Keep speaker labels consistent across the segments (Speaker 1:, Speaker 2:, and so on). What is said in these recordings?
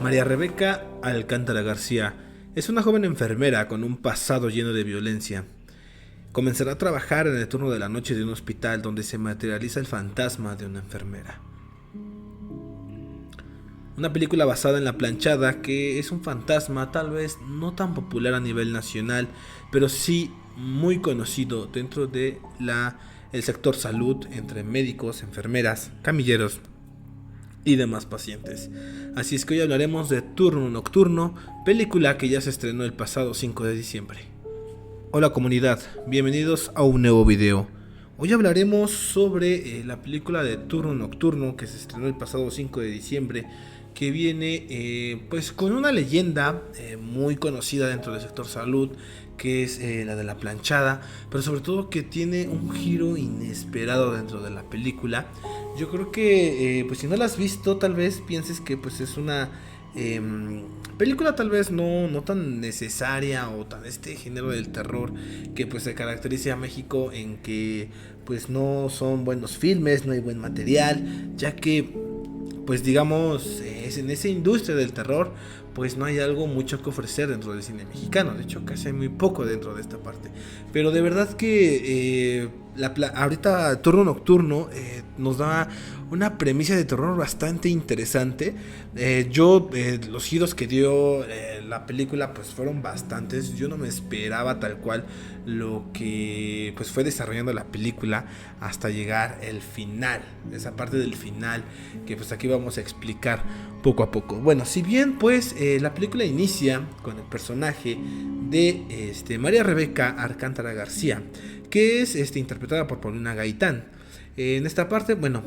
Speaker 1: María Rebeca Alcántara García es una joven enfermera con un pasado lleno de violencia. Comenzará a trabajar en el turno de la noche de un hospital donde se materializa el fantasma de una enfermera. Una película basada en La Planchada, que es un fantasma tal vez no tan popular a nivel nacional, pero sí muy conocido dentro de el sector salud entre médicos, enfermeras, camilleros y demás pacientes. Así es que hoy hablaremos de Turno Nocturno, película que ya se estrenó el pasado 5 de diciembre. Hola comunidad, bienvenidos a un nuevo video. Hoy hablaremos sobre la película de Turno Nocturno que se estrenó el pasado 5 de diciembre, que viene pues con una leyenda muy conocida dentro del sector salud, que es la de La Planchada, pero sobre todo que tiene un giro inesperado dentro de la película. Yo creo que pues si no la has visto, tal vez pienses que pues es una película tal vez no tan necesaria o tan este género del terror que pues se caracteriza a México, en que pues no son buenos filmes, no hay buen material, ya que pues digamos en esa industria del terror pues no hay algo mucho que ofrecer dentro del cine mexicano. De hecho casi hay muy poco dentro de esta parte, pero de verdad que ahorita Turno Nocturno nos da una premisa de terror bastante interesante. Los giros que dio la película pues fueron bastantes. Yo no me esperaba tal cual lo que pues fue desarrollando la película hasta llegar el final, esa parte del final que pues aquí vamos a explicar poco a poco. Bueno, si bien pues la película inicia con el personaje de María Rebeca Alcántara García, que es interpretada por Paulina Gaitán. En esta parte, bueno,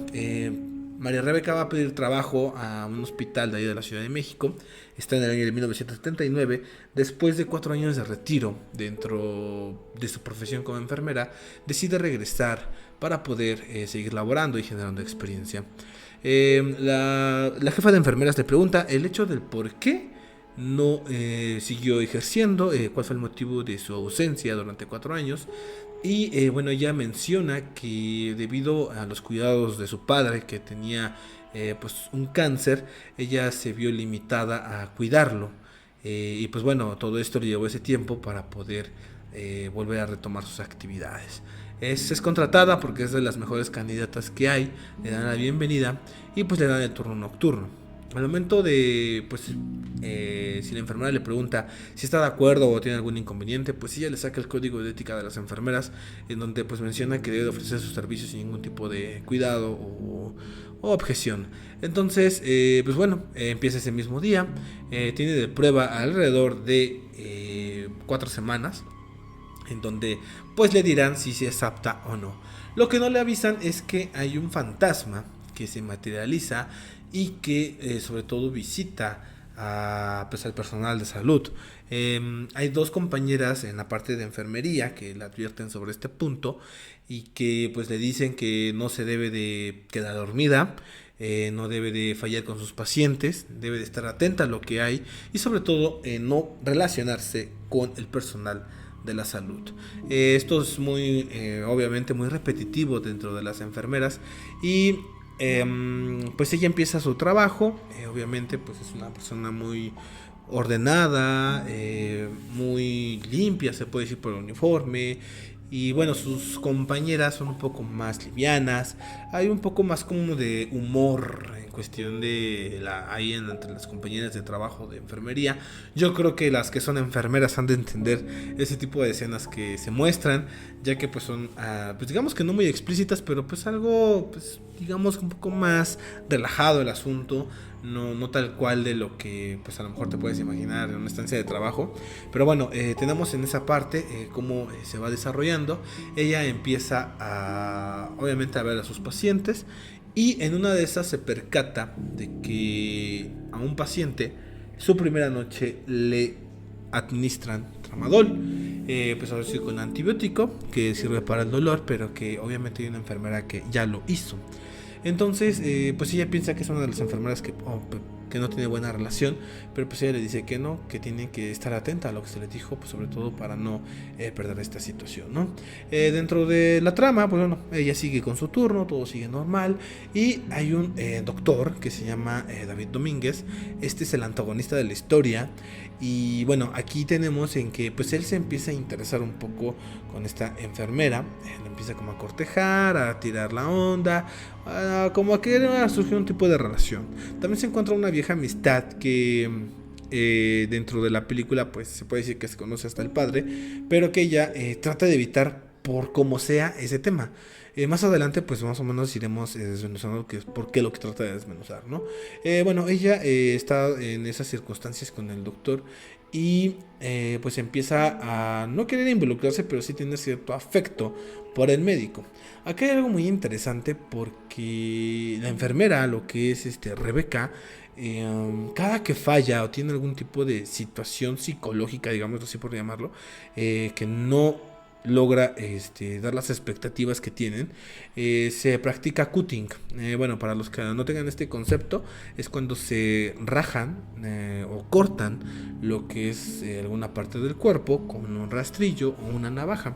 Speaker 1: María Rebeca va a pedir trabajo a un hospital de ahí de la Ciudad de México. Está en el año de 1979. Después de 4 años de retiro dentro de su profesión como enfermera, decide regresar para poder seguir laborando y generando experiencia. La jefa de enfermeras le pregunta el hecho del por qué no siguió ejerciendo, cuál fue el motivo de su ausencia durante 4 años. Y bueno, ella menciona que debido a los cuidados de su padre, que tenía pues un cáncer, ella se vio limitada a cuidarlo. Y pues bueno, todo esto le llevó ese tiempo para poder volver a retomar sus actividades. Es contratada porque es de las mejores candidatas que hay, le dan la bienvenida y pues le dan el turno nocturno. Al momento de, pues, si la enfermera le pregunta si está de acuerdo o tiene algún inconveniente, pues ella le saca el código de ética de las enfermeras, en donde pues menciona que debe ofrecer sus servicios sin ningún tipo de cuidado o objeción. Entonces, pues bueno, empieza ese mismo día, tiene de prueba alrededor de 4 semanas, en donde pues le dirán si es apta o no. Lo que no le avisan es que hay un fantasma que se materializa y que sobre todo visita pues, al personal de salud. Hay 2 compañeras en la parte de enfermería que le advierten sobre este punto y que pues le dicen que no se debe de quedar dormida, no debe de fallar con sus pacientes, debe de estar atenta a lo que hay y sobre todo no relacionarse con el personal de la salud. Esto es muy obviamente muy repetitivo dentro de las enfermeras y pues ella empieza su trabajo. Obviamente pues es una persona muy ordenada, muy limpia, se puede decir, por el uniforme. Y bueno, sus compañeras son un poco más livianas, hay un poco más como de humor en cuestión de ahí entre las compañeras de trabajo de enfermería. Yo creo que las que son enfermeras han de entender ese tipo de escenas que se muestran, ya que pues son pues digamos que no muy explícitas, pero pues algo pues digamos un poco más relajado el asunto. No tal cual de lo que pues a lo mejor te puedes imaginar en una estancia de trabajo. Pero bueno, tenemos en esa parte cómo se va desarrollando. Ella empieza obviamente a ver a sus pacientes y en una de esas se percata de que a un paciente su primera noche le administran tramadol, pues ahora sí con antibiótico que sirve para el dolor, pero que obviamente hay una enfermera que ya lo hizo. Entonces, pues ella piensa que es una de las enfermeras que que no tiene buena relación, pero pues ella le dice que no, que tiene que estar atenta a lo que se le dijo, pues sobre todo para no perder esta situación, ¿no? Dentro de la trama, pues bueno, ella sigue con su turno, todo sigue normal, y hay un doctor que se llama David Domínguez. Este es el antagonista de la historia, y bueno, aquí tenemos en que pues él se empieza a interesar un poco con esta enfermera, le empieza como a cortejar, a tirar la onda, como a querer surgir un tipo de relación. También se encuentra una vieja amistad que dentro de la película pues se puede decir que se conoce hasta el padre, pero que ella trata de evitar por como sea ese tema. Más adelante pues más o menos iremos desmenuzando que es por qué lo que trata de desmenuzar, ¿no? Bueno, ella está en esas circunstancias con el doctor y pues empieza a no querer involucrarse, pero sí tener cierto afecto por el médico. Acá hay algo muy interesante porque la enfermera, lo que es Rebeca, cada que falla o tiene algún tipo de situación psicológica, digamos así por llamarlo, que no logra dar las expectativas que tienen, se practica cutting. Bueno, para los que no tengan este concepto, es cuando se rajan o cortan lo que es alguna parte del cuerpo con un rastrillo o una navaja.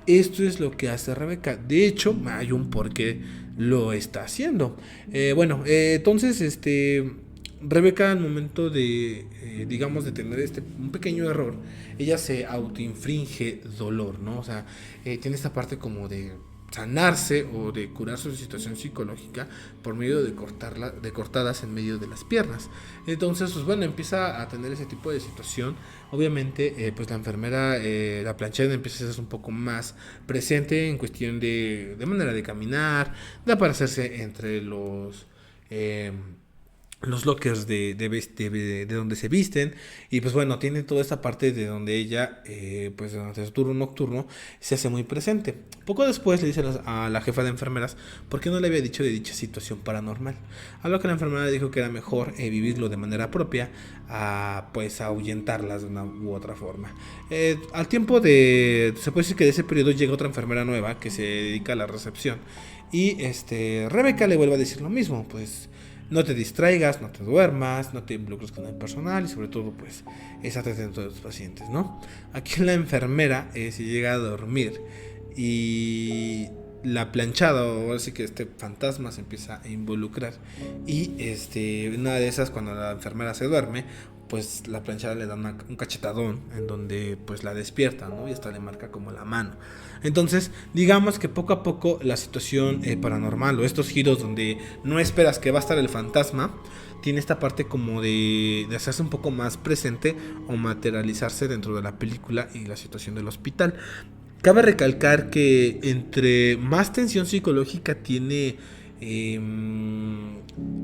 Speaker 1: Esto es lo que hace Rebeca. De hecho, hay un por qué lo está haciendo. Bueno, entonces Rebeca, al momento de, digamos, de tener un pequeño error, ella se autoinfringe dolor, ¿no? O sea, tiene esta parte como de sanarse o de curar su situación psicológica por medio de de cortadas en medio de las piernas. Entonces, pues bueno, empieza a tener ese tipo de situación. Obviamente, pues la enfermera, la planchera empieza a ser un poco más presente en cuestión de manera de caminar, de aparecerse entre los lockers de donde se visten, y pues bueno, tiene toda esta parte de donde ella pues durante su turno nocturno se hace muy presente. Poco después le dice a la jefa de enfermeras por qué no le había dicho de dicha situación paranormal, a lo que la enfermera dijo que era mejor vivirlo de manera propia a pues ahuyentarlas de una u otra forma. Al tiempo se puede decir que de ese periodo llega otra enfermera nueva que se dedica a la recepción, y Rebeca le vuelve a decir lo mismo, pues no te distraigas, no te duermas, no te involucres con el personal y sobre todo pues estate atento de tus pacientes, ¿no? Aquí la enfermera se llega a dormir y la planchada, o así que este fantasma se empieza a involucrar, y una de esas, cuando la enfermera se duerme, pues la planchada le da un cachetadón en donde pues la despierta, ¿no? Y hasta le marca como la mano. Entonces, digamos que poco a poco la situación paranormal o estos giros donde no esperas que va a estar el fantasma, tiene esta parte como de hacerse un poco más presente o materializarse dentro de la película y la situación del hospital. Cabe recalcar que entre más tensión psicológica tiene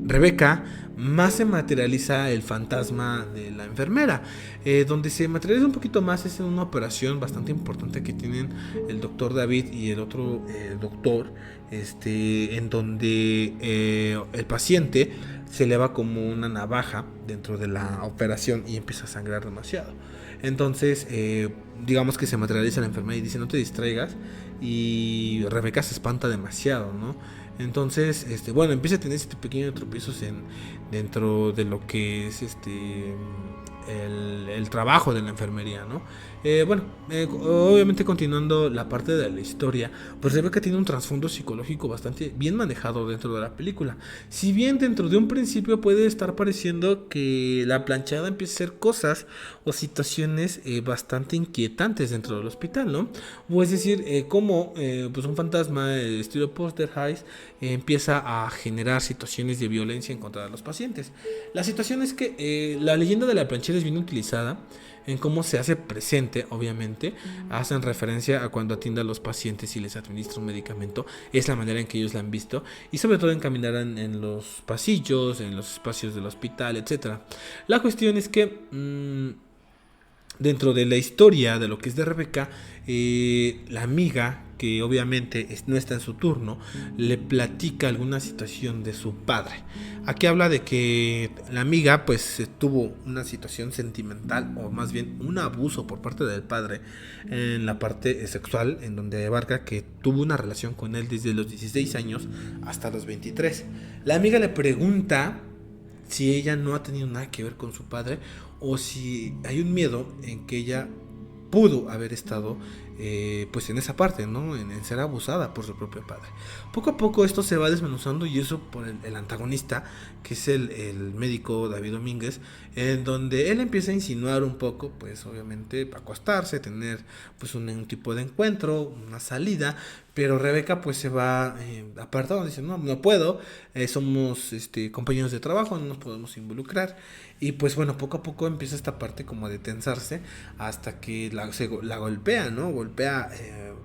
Speaker 1: Rebeca, más se materializa el fantasma de la enfermera. Donde se materializa un poquito más es en una operación bastante importante que tienen el doctor David y el otro doctor, en donde el paciente se eleva como una navaja dentro de la operación y empieza a sangrar demasiado. Entonces, digamos que se materializa la enfermera y dice no te distraigas, y Rebeca se espanta demasiado, ¿no? Entonces, bueno, empieza a tener este pequeño tropiezos dentro de lo que es el trabajo de la enfermería, ¿no? Bueno, obviamente continuando la parte de la historia, pues Rebeca tiene un trasfondo psicológico bastante bien manejado dentro de la película. Si bien dentro de un principio puede estar pareciendo que la planchada empieza a hacer cosas o situaciones bastante inquietantes dentro del hospital, ¿no? O es decir, como pues un fantasma estilo Poltergeist empieza a generar situaciones de violencia en contra de los pacientes. La situación es que la leyenda de la planchera es bien utilizada en cómo se hace presente, obviamente. Hacen referencia a cuando atiende a los pacientes y les administra un medicamento. Es la manera en que ellos la han visto, y sobre todo en caminar en los pasillos, en los espacios del hospital, etcétera. La cuestión es que dentro de la historia de lo que es de Rebeca, la amiga, que obviamente no está en su turno, le platica alguna situación de su padre. Aquí habla de que la amiga pues tuvo una situación sentimental, o más bien un abuso por parte del padre en la parte sexual, en donde abarca que tuvo una relación con él desde los 16 años hasta los 23. La amiga le pregunta si ella no ha tenido nada que ver con su padre o si hay un miedo en que ella pudo haber estado pues en esa parte, ¿no? En ser abusada por su propio padre. Poco a poco esto se va desmenuzando y eso por el antagonista, que es el médico David Domínguez, en donde él empieza a insinuar un poco, pues obviamente acostarse, tener pues un tipo de encuentro, una salida, pero Rebeca pues se va apartando, dice no puedo, somos compañeros de trabajo, no nos podemos involucrar. Y pues bueno, poco a poco empieza esta parte como de tensarse hasta que la golpea, ¿no? Golpea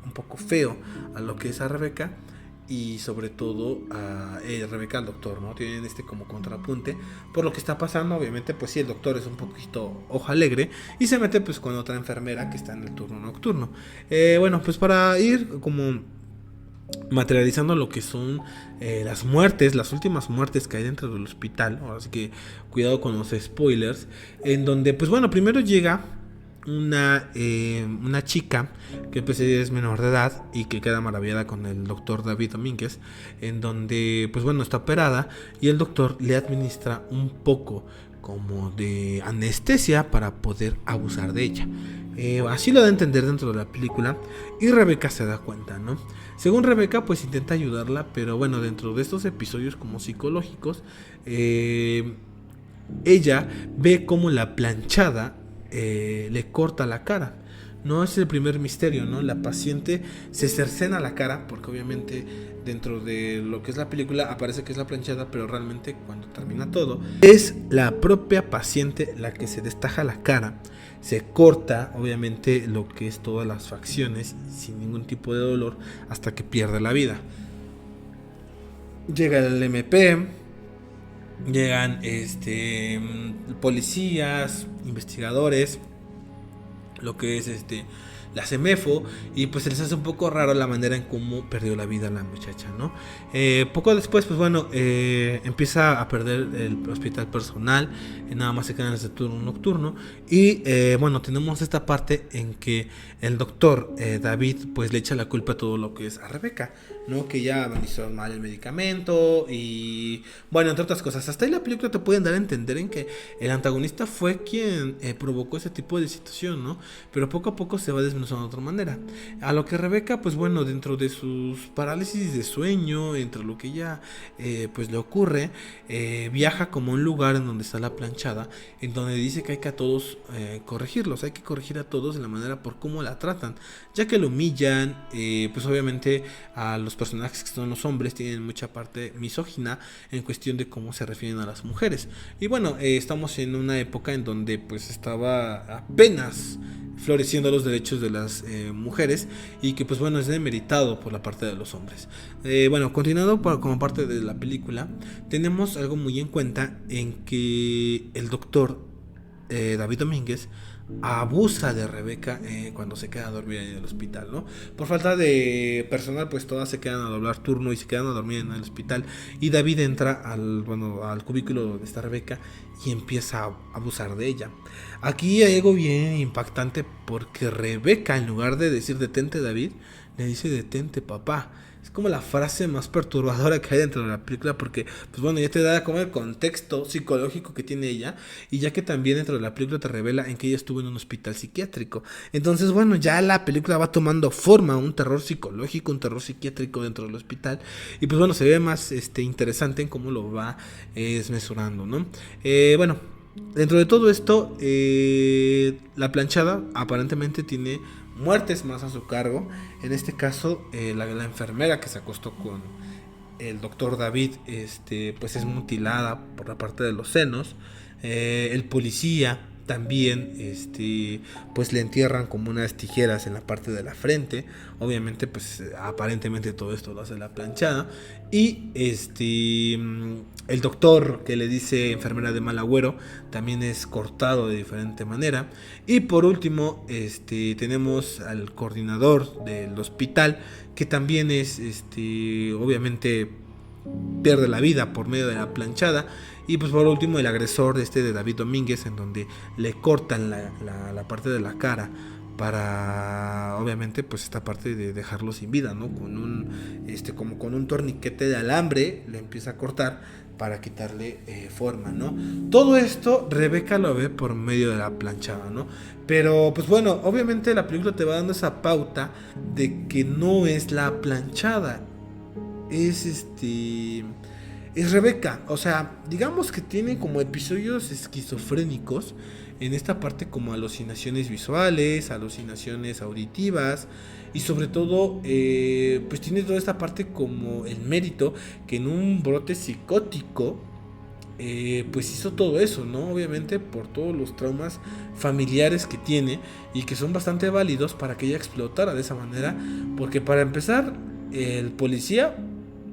Speaker 1: un poco feo a lo que es a Rebeca y sobre todo a Rebeca al doctor, ¿no? Tienen como contrapunte por lo que está pasando. Obviamente pues sí, el doctor es un poquito ojo alegre y se mete pues con otra enfermera que está en el turno nocturno. Bueno, pues para ir como materializando lo que son las muertes, las últimas muertes que hay dentro del hospital. Así que cuidado con los spoilers. En donde, pues bueno, primero llega una chica que pues es menor de edad y que queda maravillada con el doctor David Domínguez, en donde pues bueno está operada y el doctor le administra un poco como de anestesia para poder abusar de ella. Así lo da a entender dentro de la película y Rebeca se da cuenta, ¿no? Según Rebeca pues intenta ayudarla, pero bueno, dentro de estos episodios como psicológicos, ella ve como la planchada le corta la cara. No es el primer misterio, ¿no? La paciente se cercena la cara porque obviamente dentro de lo que es la película aparece que es la planchada, pero realmente cuando termina todo es la propia paciente la que se destaja la cara, se corta obviamente lo que es todas las facciones sin ningún tipo de dolor hasta que pierde la vida. Llega el MP, llegan policías, investigadores, lo que es la CEMEFO, y pues se les hace un poco raro la manera en cómo perdió la vida la muchacha, ¿no? Poco después, pues bueno, empieza a perder el hospital personal, nada más se quedan en ese turno nocturno, y bueno, tenemos esta parte en que el doctor David pues le echa la culpa a todo lo que es a Rebeca, ¿no? Que ya administró mal el medicamento y bueno, entre otras cosas. Hasta ahí la película te pueden dar a entender en que el antagonista fue quien provocó ese tipo de situación, ¿no? Pero poco a poco se va desmenuzando de otra manera. A lo que Rebeca, pues bueno, dentro de sus parálisis de sueño, entre lo que ella pues le ocurre, viaja como a un lugar en donde está la planchada, en donde dice que hay que a todos corregirlos, hay que corregir a todos de la manera por cómo la tratan, ya que lo humillan, pues obviamente a los personajes que son los hombres tienen mucha parte misógina en cuestión de cómo se refieren a las mujeres. Y bueno, estamos en una época en donde pues estaba apenas floreciendo los derechos de las mujeres y que pues bueno es demeritado por la parte de los hombres. Bueno, continuando como parte de la película, tenemos algo muy en cuenta en que el doctor David Domínguez abusa de Rebeca cuando se queda a dormir en el hospital, ¿no? Por falta de personal, pues todas se quedan a doblar turno y se quedan a dormir en el hospital. Y David entra al cubículo donde está Rebeca y empieza a abusar de ella. Aquí hay algo bien impactante porque Rebeca, en lugar de decir detente David, le dice detente papá. Es como la frase más perturbadora que hay dentro de la película porque, pues bueno, ya te da como el contexto psicológico que tiene ella y ya que también dentro de la película te revela en que ella estuvo en un hospital psiquiátrico. Entonces, bueno, ya la película va tomando forma, un terror psicológico, un terror psiquiátrico dentro del hospital y pues bueno, se ve más interesante en cómo lo va desmesurando, ¿no? Bueno, dentro de todo esto, la planchada aparentemente tiene muertes más a su cargo. En este caso, la enfermera que se acostó con el doctor David, pues es mutilada por la parte de los senos. El policía también, pues le entierran como unas tijeras en la parte de la frente. Obviamente, pues aparentemente todo esto lo hace la planchada. Y el doctor que le dice enfermera de mal agüero también es cortado de diferente manera. Y por último, tenemos al coordinador del hospital que también es, obviamente pierde la vida por medio de la planchada. Y pues por último el agresor de David Domínguez, en donde le cortan la parte de la cara para obviamente pues esta parte de dejarlo sin vida, ¿no? Con un como con un torniquete de alambre le empieza a cortar para quitarle forma, ¿no? Todo esto Rebeca lo ve por medio de la planchada, ¿no? Pero pues bueno, obviamente la película te va dando esa pauta de que no es la planchada, es es Rebeca. O sea, digamos que tiene como episodios esquizofrénicos en esta parte, como alucinaciones visuales, alucinaciones auditivas, y sobre todo pues tiene toda esta parte como el mérito que en un brote psicótico pues hizo todo eso, ¿no? Obviamente por todos los traumas familiares que tiene y que son bastante válidos para que ella explotara de esa manera, porque para empezar el policía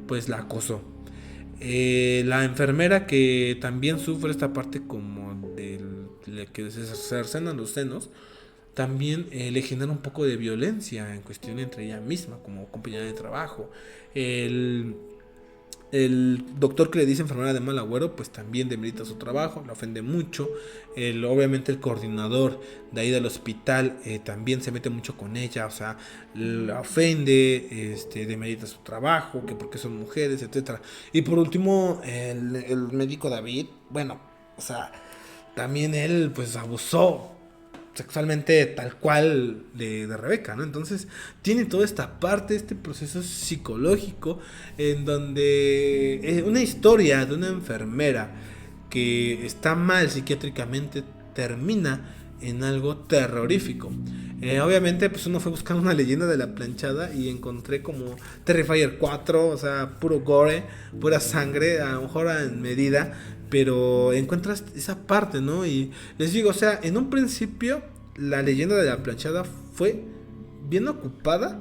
Speaker 1: pues la acosó. La enfermera, que también sufre esta parte como de que se cercenan los senos, también le genera un poco de violencia en cuestión entre ella misma como compañera de trabajo. El, el doctor que le dice enfermera de mal agüero, pues también demerita su trabajo, la ofende mucho. Obviamente el coordinador de ahí del hospital también se mete mucho con ella, o sea, la ofende, demerita su trabajo, que porque son mujeres, etcétera. Y por último, el médico David, bueno, o sea, también él pues abusó sexualmente tal cual de Rebeca, ¿no? Entonces tiene toda esta parte, este proceso psicológico en donde una historia de una enfermera que está mal psiquiátricamente termina en algo terrorífico. Obviamente pues uno fue buscando una leyenda de la planchada y encontré como Terrifier 4, o sea, puro gore, pura sangre, a lo mejor en medida, pero encuentras esa parte, ¿no? Y les digo, o sea, en un principio la leyenda de la planchada fue bien ocupada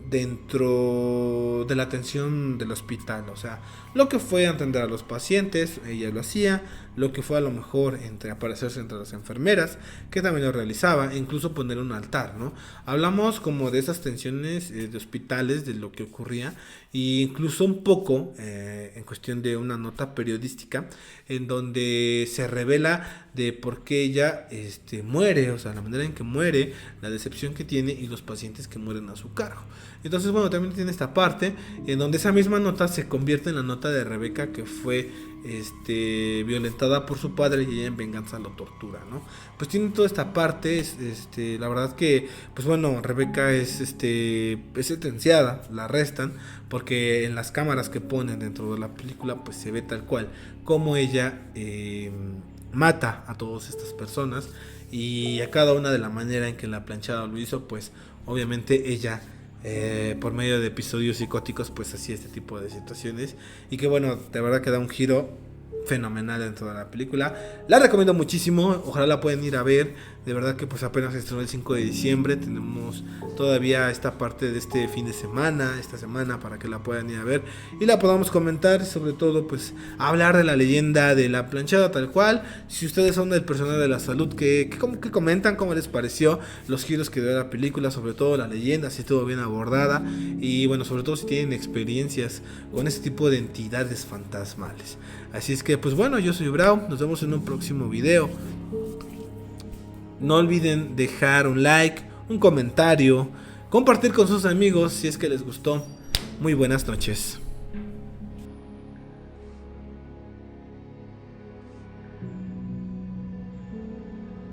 Speaker 1: dentro de la atención del hospital, o sea, lo que fue atender a los pacientes, ella lo hacía, lo que fue a lo mejor aparecerse entre las enfermeras, que también lo realizaba, e incluso poner un altar, ¿no? Hablamos como de esas tensiones de hospitales, de lo que ocurría, e incluso un poco en cuestión de una nota periodística, en donde se revela de por qué ella muere, o sea, la manera en que muere, la decepción que tiene y los pacientes que mueren a su cargo. Entonces, bueno, también tiene esta parte en donde esa misma nota se convierte en la nota de Rebeca, que fue violentada por su padre y ella en venganza lo tortura, ¿no? Pues tiene toda esta parte, la verdad que, pues bueno, Rebeca es sentenciada, la arrestan, porque en las cámaras que ponen dentro de la película, pues se ve tal cual como ella mata a todas estas personas, y a cada una de la manera en que la planchada lo hizo, pues obviamente ella por medio de episodios psicóticos pues hacía este tipo de situaciones, y que bueno, de verdad que da un giro fenomenal dentro de la película. La recomiendo muchísimo, ojalá la pueden ir a ver. De verdad que pues apenas se estrenó el 5 de diciembre. Tenemos todavía esta parte de este fin de semana, esta semana, para que la puedan ir a ver y la podamos comentar, y sobre todo pues hablar de la leyenda de la planchada tal cual. Si ustedes son del personal de la salud, que comentan cómo les pareció los giros que dio la película, sobre todo la leyenda, si estuvo bien abordada, y bueno, sobre todo si tienen experiencias con este tipo de entidades fantasmales. Así es que pues bueno, yo soy Brau, nos vemos en un próximo video. No olviden dejar un like, un comentario, compartir con sus amigos si es que les gustó. Muy buenas noches.